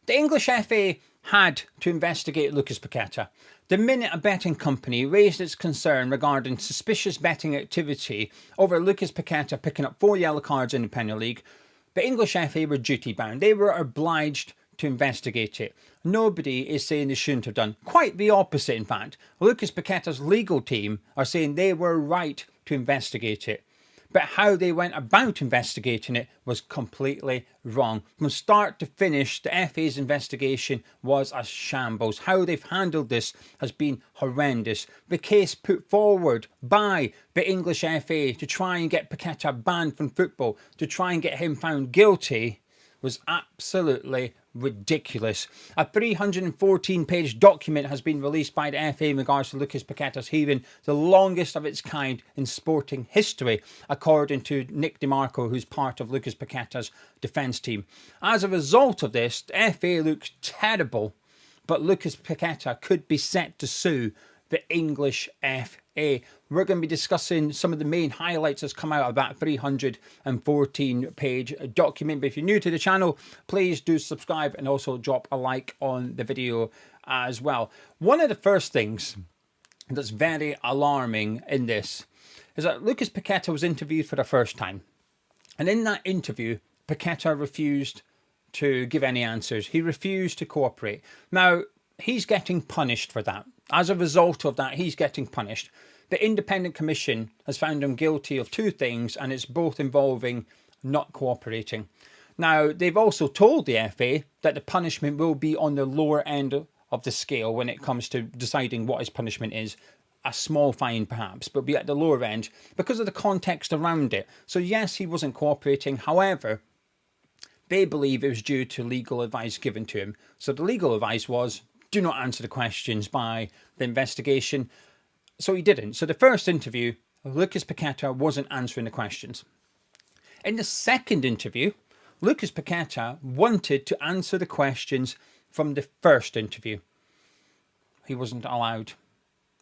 The English FA had to investigate Lucas Paqueta. The minute a betting company raised its concern regarding suspicious betting activity over Lucas Paqueta picking up 4 yellow cards in the Premier League, the English FA were duty bound. They were obliged to investigate it. Nobody is saying they shouldn't have done. Quite the opposite, in fact. Lucas Paqueta's legal team are saying they were right to investigate it. But how they went about investigating it was completely wrong. From start to finish, the FA's investigation was a shambles. How they've handled this has been horrendous. The case put forward by the English FA to try and get Paqueta banned from football, to try and get him found guilty, was absolutely ridiculous. A 314-page document has been released by the FA in regards to Lucas Paqueta's hearing, the longest of its kind in sporting history, according to Nick DeMarco, who's part of Lucas Paqueta's defence team. As a result of this, the FA looks terrible, but Lucas Paqueta could be set to sue the English FA. We're going to be discussing some of the main highlights that's come out of that 314-page document. But if you're new to the channel, please do subscribe and also drop a like on the video as well. One of the first things that's very alarming in this is that Lucas Paqueta was interviewed for the first time. And in that interview, Paqueta refused to give any answers. He refused to cooperate. Now, he's getting punished for that. As a result of that, he's getting punished. The Independent Commission has found him guilty of 2 things, and it's both involving not cooperating. Now, they've also told the FA that the punishment will be on the lower end of the scale when it comes to deciding what his punishment is. A small fine, perhaps, but be at the lower end because of the context around it. So yes, he wasn't cooperating. However, they believe it was due to legal advice given to him. So the legal advice was, do not answer the questions by the investigation. So he didn't. So the first interview, Lucas Paqueta wasn't answering the questions. In the second interview, Lucas Paqueta wanted to answer the questions from the first interview. He wasn't allowed.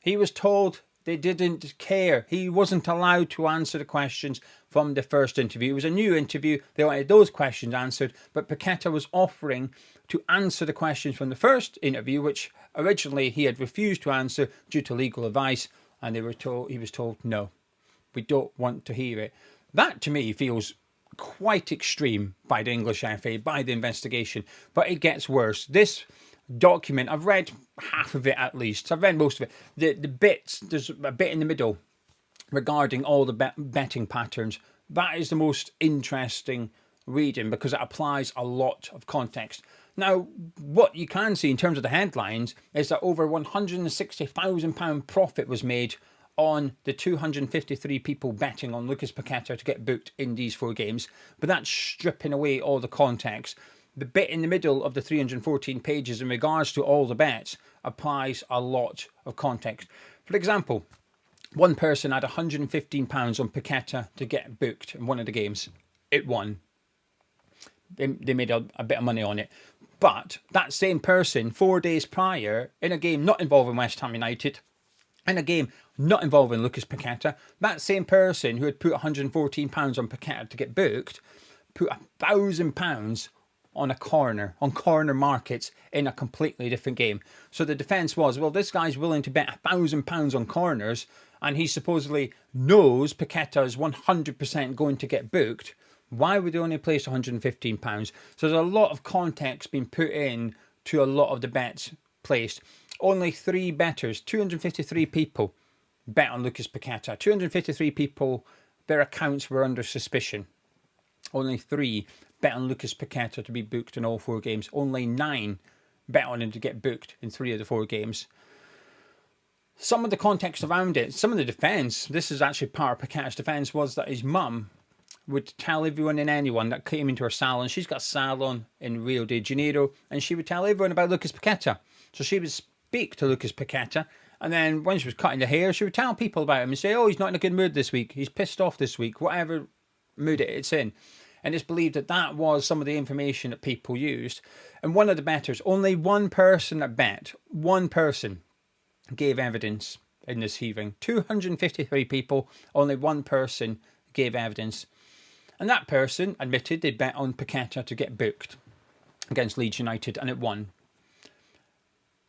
He was told they didn't care. He wasn't allowed to answer the questions from the first interview. It was a new interview. They wanted those questions answered, but Paqueta was offering to answer the questions from the first interview, which originally he had refused to answer due to legal advice, and he was told, no, we don't want to hear it. That to me feels quite extreme by the English FA, by the investigation, but it gets worse. This document, I've read half of it at least. I've read most of it. The bits, there's a bit in the middle regarding all the betting patterns. That is the most interesting reading because it applies a lot of context. Now, what you can see in terms of the headlines is that over £160,000 profit was made on the 253 people betting on Lucas Paqueta to get booked in these 4 games. But that's stripping away all the context. The bit in the middle of the 314 pages in regards to all the bets applies a lot of context. For example, one person had £115 on Paqueta to get booked in one of the games. It won. They made a bit of money on it. But that same person 4 days prior, in a game not involving West Ham United, in a game not involving Lucas Paqueta, that same person who had put £114 on Paqueta to get booked, put £1,000 on corner markets in a completely different game. So the defence was, well, this guy's willing to bet £1,000 on corners, and he supposedly knows Paqueta is 100% going to get booked. Why would they only place £115? So there's a lot of context being put in to a lot of the bets placed. Only 3 bettors, 253 people bet on Lucas Paqueta. 253 people, their accounts were under suspicion. Only 3 bet on Lucas Paqueta to be booked in all 4 games. Only 9 bet on him to get booked in 3 of the 4 games. Some of the context around it, some of the defence, this is actually part of Paqueta's defence, was that his mum would tell everyone and anyone that came into her salon. She's got a salon in Rio de Janeiro, and she would tell everyone about Lucas Paqueta. So she would speak to Lucas Paqueta, and then when she was cutting the hair, she would tell people about him and say, oh, he's not in a good mood this week. He's pissed off this week, whatever mood it's in. And it's believed that that was some of the information that people used. And one of the bettors, only one person that bet, one person gave evidence in this hearing. 253 people, only one person gave evidence. And that person admitted they'd bet on Paqueta to get booked. against Leeds United, and it won.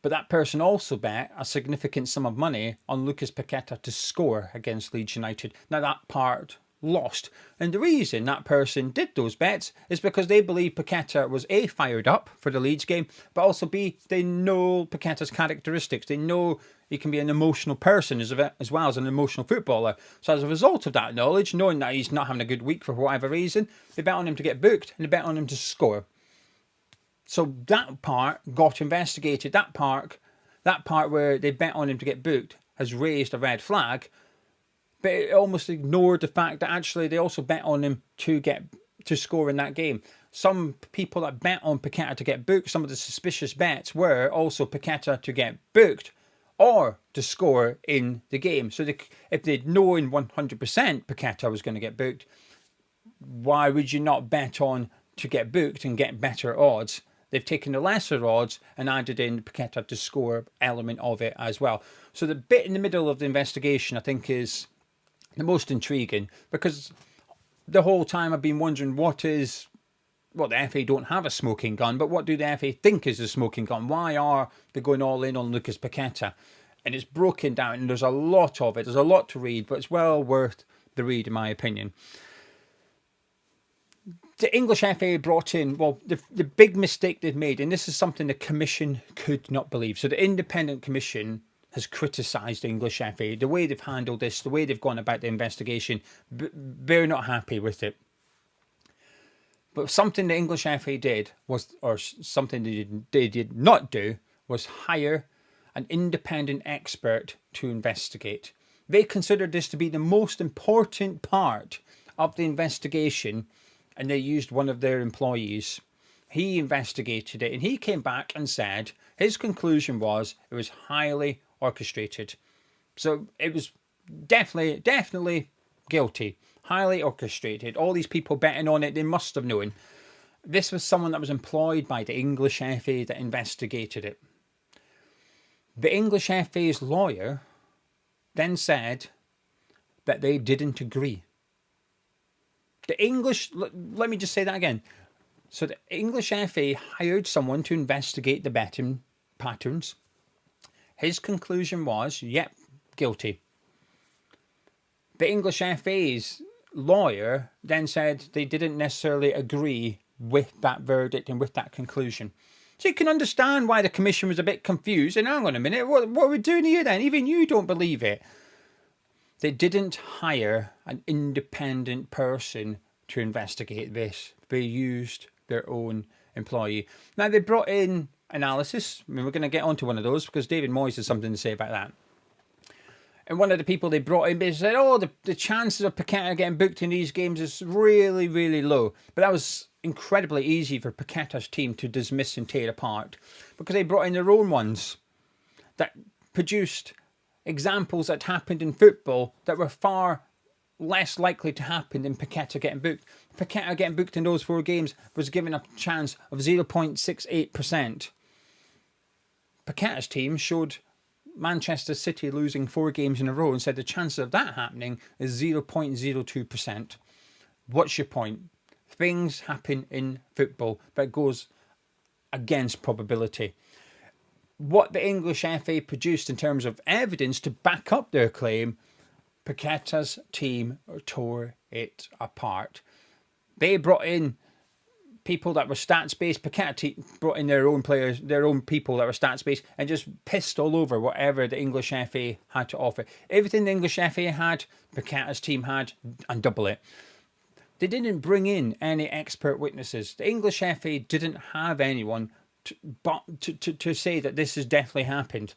But that person also bet a significant sum of money on Lucas Paqueta to score against Leeds United. Now that part lost. And the reason that person did those bets is because they believe Paqueta was A, fired up for the Leeds game, but also B, they know Paqueta's characteristics. They know he can be an emotional person as well as an emotional footballer. So as a result of that knowledge, knowing that he's not having a good week for whatever reason, they bet on him to get booked and they bet on him to score. So that part got investigated. That part where they bet on him to get booked has raised a red flag, but it almost ignored the fact that actually they also bet on him to score in that game. Some people that bet on Paqueta to get booked, some of the suspicious bets were also Paqueta to get booked or to score in the game. So if they'd known 100% Paqueta was going to get booked, why would you not bet on to get booked and get better odds? They've taken the lesser odds and added in Paqueta to score element of it as well. So the bit in the middle of the investigation, I think, is the most intriguing, because the whole time I've been wondering the FA don't have a smoking gun, but what do the FA think is a smoking gun? Why are they going all in on Lucas Paqueta? And it's broken down, and there's a lot of it. There's a lot to read, but it's well worth the read, in my opinion. The English FA brought in, the big mistake they've made, and this is something the Commission could not believe. So the Independent Commission has criticised the English FA, the way they've handled this, the way they've gone about the investigation. They're not happy with it. But something the English FA did something they did not do, was hire an independent expert to investigate. They considered this to be the most important part of the investigation, and they used one of their employees. He investigated it, and he came back and said his conclusion was it was highly orchestrated. So it was definitely guilty. Highly orchestrated. All these people betting on it, they must have known. This was someone that was employed by the English FA that investigated it. The English FA's lawyer then said that they didn't agree. Let me just say that again. So the English FA hired someone to investigate the betting patterns. His conclusion was, yep, guilty. The English FA's lawyer then said they didn't necessarily agree with that verdict and with that conclusion. So you can understand why the Commission was a bit confused. And hang on a minute, what are we doing here then? Even you don't believe it. They didn't hire an independent person to investigate this. They used their own employee. Now, they brought in analysis. I mean, we're going to get onto one of those because David Moyes has something to say about that. And one of the people they brought in, they said, the chances of Paqueta getting booked in these games is really, really low. But that was incredibly easy for Paqueta's team to dismiss and tear apart, because they brought in their own ones that produced examples that happened in football that were far less likely to happen than Paqueta getting booked. Paqueta getting booked in those 4 games was given a chance of 0.68%. Paqueta's team showed Manchester City losing 4 games in a row and said the chances of that happening is 0.02%. What's your point? Things happen in football that goes against probability. What the English FA produced in terms of evidence to back up their claim, Paqueta's team tore it apart. They brought in people that were stats-based. Paqueta brought in their own players, their own people that were stats-based, and just pissed all over whatever the English FA had to offer. Everything the English FA had, Paqueta's team had, and double it. They didn't bring in any expert witnesses. The English FA didn't have anyone to say that this has definitely happened.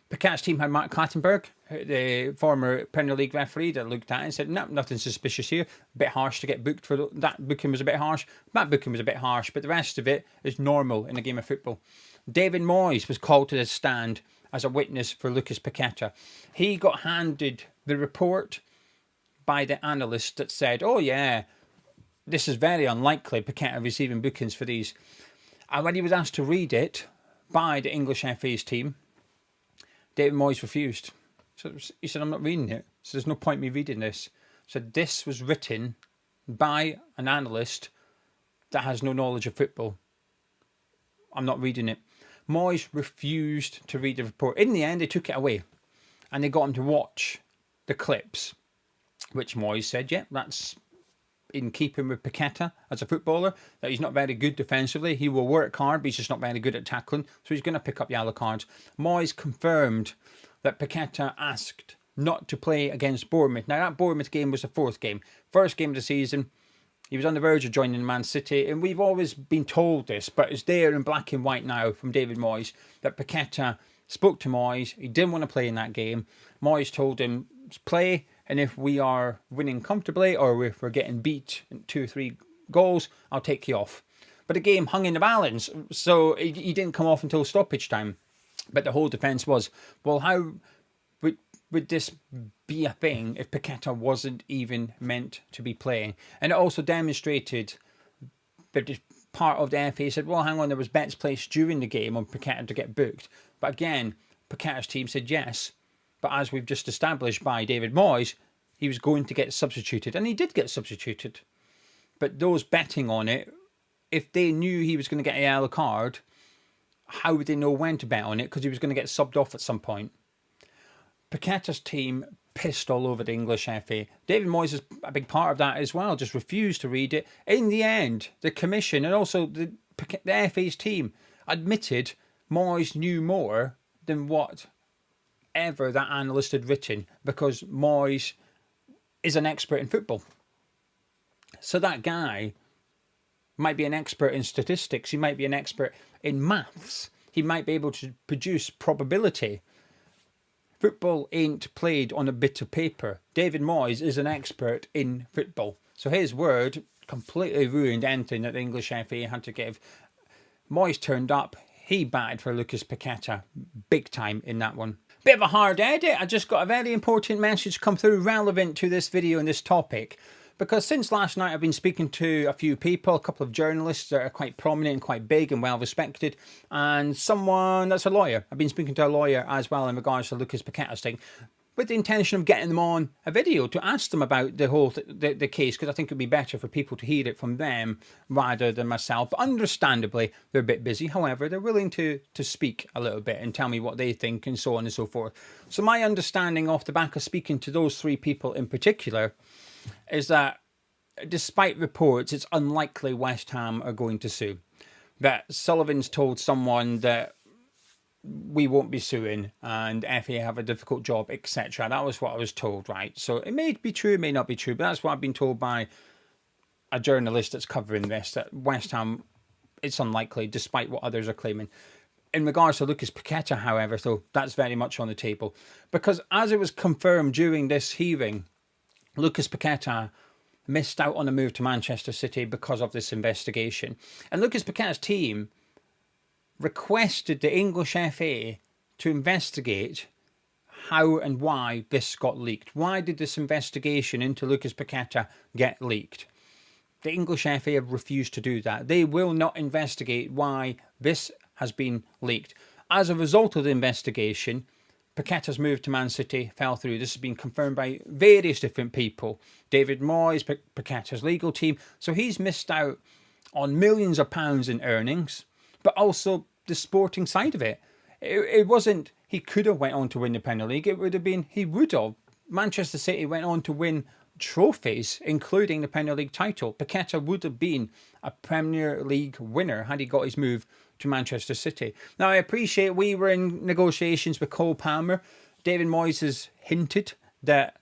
Paqueta's team had Mark Clattenburg, the former Premier League referee, that looked at it and said, no, nothing suspicious here. A bit harsh to get booked for that. Booking was a bit harsh. That booking was a bit harsh, but the rest of it is normal in a game of football. David Moyes was called to the stand as a witness for Lucas Paqueta. He got handed the report by the analyst that said, oh yeah, this is very unlikely, Paqueta receiving bookings for these. And when he was asked to read it by the English FA's team, David Moyes refused. So he said, I'm not reading it. So there's no point me reading this. So this was written by an analyst that has no knowledge of football. I'm not reading it. Moyes refused to read the report. In the end, they took it away and they got him to watch the clips, which Moyes said, yeah, that's in keeping with Paqueta as a footballer, that he's not very good defensively. He will work hard, but he's just not very good at tackling, so he's going to pick up yellow cards. Moyes confirmed that Paqueta asked not to play against Bournemouth. Now, that Bournemouth game was the fourth game. First game of the season, he was on the verge of joining Man City, and we've always been told this, but it's there in black and white now from David Moyes, that Paqueta spoke to Moyes. He didn't want to play in that game. Moyes told him, play, and if we are winning comfortably or if we're getting beat in 2 or 3 goals, I'll take you off. But the game hung in the balance, so he didn't come off until stoppage time. But the whole defence was, well, how would this be a thing if Paqueta wasn't even meant to be playing? And it also demonstrated that part of the FA said, well, hang on, there was bets placed during the game on Paqueta to get booked. But again, Paqueta's team said yes. But as we've just established by David Moyes, he was going to get substituted. And he did get substituted. But those betting on it, if they knew he was going to get a yellow card, how would they know when to bet on it? Because he was going to get subbed off at some point. Paqueta's team pissed all over the English FA. David Moyes is a big part of that as well, just refused to read it. In the end, the commission and also the FA's team admitted Moyes knew more than whatever that analyst had written, because Moyes is an expert in football. So that guy might be an expert in statistics. He might be an expert in maths. He might be able to produce probability. Football ain't played on a bit of paper. David Moyes is an expert in football. So his word completely ruined anything that the English FA had to give. Moyes turned up. He batted for Lucas Paqueta big time in that one. Bit of a hard edit. I just got a very important message come through relevant to this video and this topic. Because since last night I've been speaking to a few people, a couple of journalists that are quite prominent and quite big and well respected, and someone that's a lawyer. I've been speaking to a lawyer as well in regards to Lucas Paqueta's thing, with the intention of getting them on a video to ask them about the whole the case, because I think it would be better for people to hear it from them rather than myself. But understandably, they're a bit busy. However, they're willing to speak a little bit and tell me what they think and so on and so forth. So my understanding off the back of speaking to those 3 people in particular is that despite reports, it's unlikely West Ham are going to sue. That Sullivan's told someone that we won't be suing and FA have a difficult job, etc. That was what I was told, right? So it may be true, it may not be true, but that's what I've been told by a journalist that's covering this, that West Ham, it's unlikely, despite what others are claiming. In regards to Lucas Paqueta, however, so that's very much on the table. Because as it was confirmed during this hearing, Lucas Paqueta missed out on a move to Manchester City because of this investigation. And Lucas Paqueta's team requested the English FA to investigate how and why this got leaked. Why did this investigation into Lucas Paqueta get leaked? The English FA have refused to do that. They will not investigate why this has been leaked. As a result of the investigation, Paqueta's move to Man City fell through. This has been confirmed by various different people. David Moyes, Paqueta's legal team. So he's missed out on millions of pounds in earnings, but also the sporting side of it. It wasn't he could have went on to win the Premier League. It would have been he would have. Manchester City went on to win trophies, including the Premier League title. Paqueta would have been a Premier League winner had he got his move to Manchester City. Now, I appreciate we were in negotiations with Cole Palmer. David Moyes has hinted that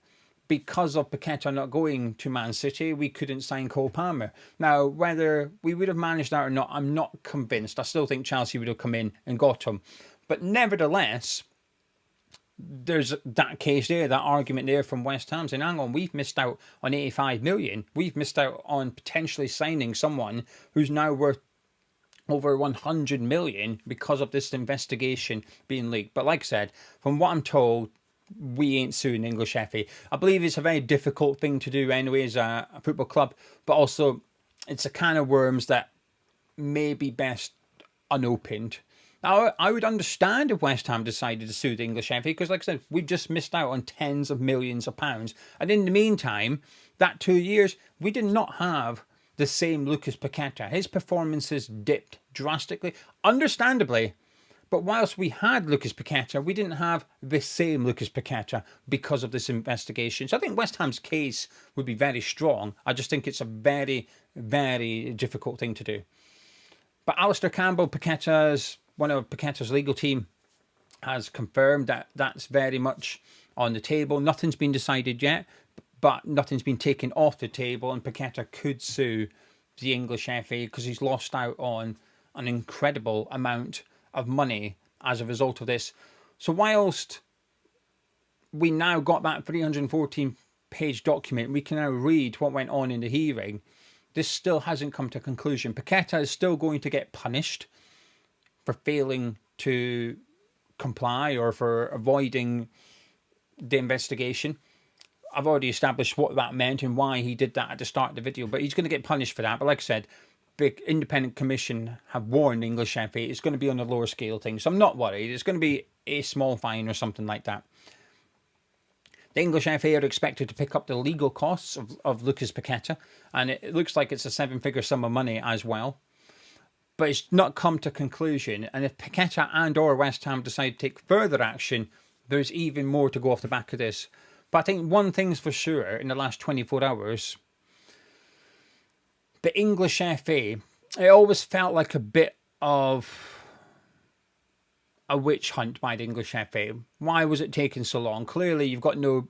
because of Paqueta not going to Man City, we couldn't sign Cole Palmer. Now, whether we would have managed that or not, I'm not convinced. I still think Chelsea would have come in and got him. But nevertheless, there's that case there, that argument there from West Ham saying, hang on, we've missed out on 85 million. We've missed out on potentially signing someone who's now worth over 100 million because of this investigation being leaked. But like I said, from what I'm told, we ain't suing English FA. I believe it's a very difficult thing to do anyway as a football club, but also it's a can of worms that may be best unopened. Now, I would understand if West Ham decided to sue the English FA because, like I said, we've just missed out on tens of millions of pounds. And in the meantime, that 2 years, we did not have the same Lucas Paqueta. His performances dipped drastically, understandably. But whilst we had Lucas Paqueta, we didn't have the same Lucas Paqueta because of this investigation. So I think West Ham's case would be very strong. I just think it's a very, very difficult thing to do. But Alastair Campbell, one of Paqueta's legal team, has confirmed that that's very much on the table. Nothing's been decided yet, but nothing's been taken off the table, and Paqueta could sue the English FA because he's lost out on an incredible amount of money as a result of this. So whilst we now got that 314-page document, we can now read what went on in the hearing, this still hasn't come to a conclusion. Paqueta is still going to get punished for failing to comply or for avoiding the investigation. I've already established what that meant and why he did that at the start of the video, but he's going to get punished for that. But like I said, the independent commission have warned the English FA it's going to be on a lower scale thing. So I'm not worried. It's going to be a small fine or something like that. The English FA are expected to pick up the legal costs of Lucas Paqueta, and it looks like it's a 7-figure sum of money as well. But it's not come to conclusion, and if Paqueta and or West Ham decide to take further action, there's even more to go off the back of this. But I think one thing's for sure, in the last 24 hours, the English FA, it always felt like a bit of a witch hunt by the English FA. Why was it taking so long? Clearly, you've got no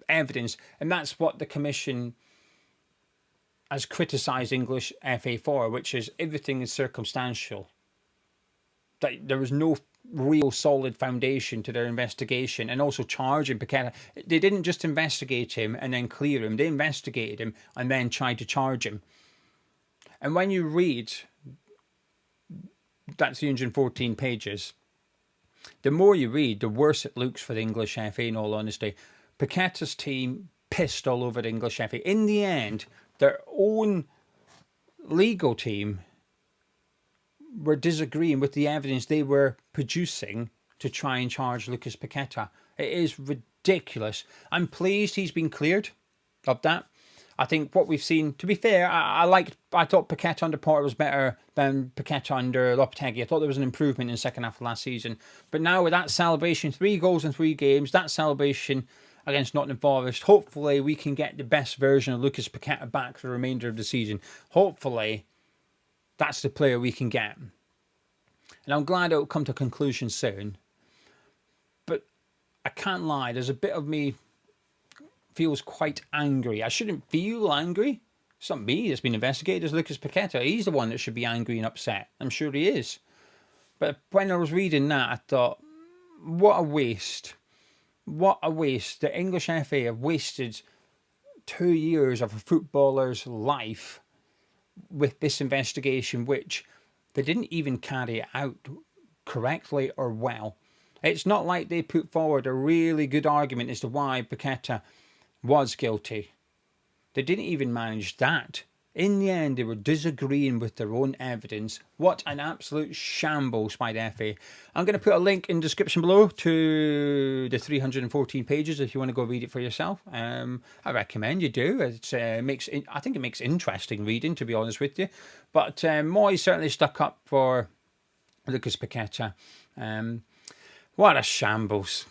evidence, and that's what the commission has criticised English FA for, which is everything is circumstantial. That there was no real solid foundation to their investigation, and also charging Paqueta. They didn't just investigate him and then clear him. They investigated him and then tried to charge him. And when you read that 314 pages, the more you read, the worse it looks for the English FA, in all honesty. Paqueta's team pissed all over the English FA. In the end, their own legal team were disagreeing with the evidence they were producing to try and charge Lucas Paqueta. It is ridiculous. I'm pleased he's been cleared of that. I think what we've seen, to be fair, I thought Paqueta under Porter was better than Paqueta under Lopetegui. I thought there was an improvement in the second half of last season. But now with that celebration, 3 goals in 3 games, that celebration against Nottingham Forest, hopefully we can get the best version of Lucas Paqueta back for the remainder of the season. Hopefully that's the player we can get. And I'm glad it'll come to a conclusion soon. But I can't lie, there's a bit of me feels quite angry. I shouldn't feel angry. It's not me that's been investigated, it's Lucas Paqueta. He's the one that should be angry and upset. I'm sure he is. But when I was reading that, I thought, what a waste. What a waste. The English FA have wasted 2 years of a footballer's life with this investigation, which they didn't even carry out correctly or well. It's not like they put forward a really good argument as to why Paqueta was guilty. They didn't even manage that. In the end, they were disagreeing with their own evidence. What an absolute shambles by the FA. I'm going to put a link in the description below to the 314 pages if you want to go read it for yourself. I recommend you do. I think it makes interesting reading, to be honest with you. But Moyes certainly stuck up for Lucas Paqueta. What a shambles.